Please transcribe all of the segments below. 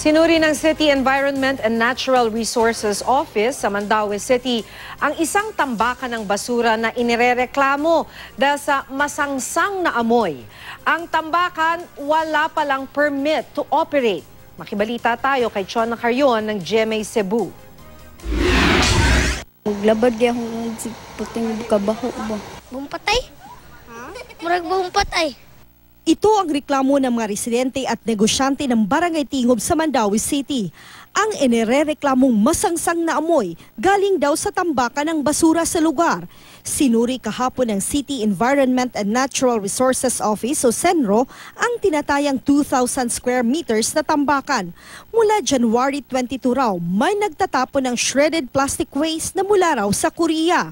Sinuri ng City Environment and Natural Resources Office sa Mandaue City ang isang tambakan ng basura na inirereklamo dahil sa masangsang na amoy. Ang tambakan wala palang permit to operate. Makibalita tayo kay Chona Carrion ng GMA Cebu. Maglabad di akong puting kabaho ba? Bumpatay? Murag bumpatay. Ito ang reklamo ng mga residente at negosyante ng Barangay Tingob sa Mandaue City. Ang inirereklamong masangsang na amoy galing daw sa tambakan ng basura sa lugar. Sinuri kahapon ng City Environment and Natural Resources Office o CENRO ang tinatayang 2,000 square meters na tambakan. Mula January 22 raw, may nagtatapon ng shredded plastic waste na mula raw sa Korea.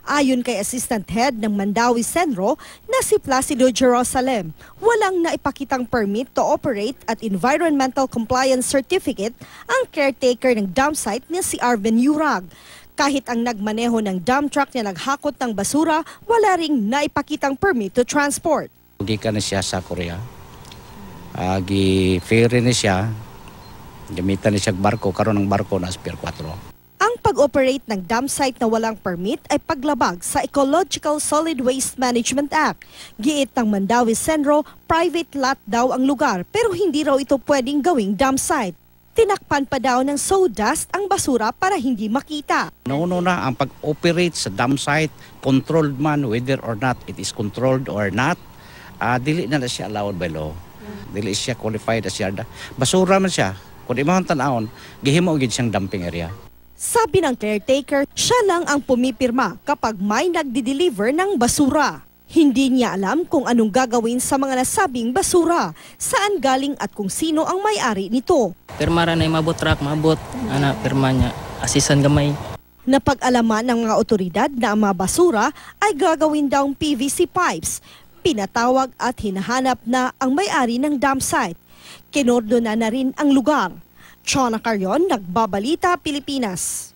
Ayon kay Assistant Head ng Mandaue CENRO na si Placido Jerusalem, walang naipakitang permit to operate at environmental compliance certificate ang caretaker ng dump site na si Arvin Yurag. Kahit ang nagmaneho ng dump truck na naghakot ng basura, wala ring naipakitang permit to transport. Gikan na siya sa Korea. Gi-ferry na siya. Gamitan na siya barko, karon ng barko na Pier 4. Ang pag-operate ng dump site na walang permit ay paglabag sa Ecological Solid Waste Management Act. Giit ng Mandaue CENRO, private lot daw ang lugar pero hindi raw ito pwedeng gawing dump site. Tinakpan pa daw ng sawdust ang basura para hindi makita. Nauno na ang pag-operate sa dump site, controlled man whether or not it is controlled or not, dili na siya allowed by law. Dili siya qualified as yarda. Basura man siya. Kung imahon tanawon, gihimo gid siyang dumping area. Sabi ng caretaker, siya lang ang pumipirma kapag may nagdi-deliver ng basura. Hindi niya alam kung anong gagawin sa mga nasabing basura, saan galing at kung sino ang may-ari nito. Pirma ra na mabot truck, mabot. Ana, pirma niya. Asisan gamay. Napag-alaman ng mga otoridad na ang mga basura ay gagawin daw PVC pipes. Pinatawag at hinahanap na ang may-ari ng dump site. Kinordona na rin ang lugar. Chona Carrion, Nagbabalita, Pilipinas.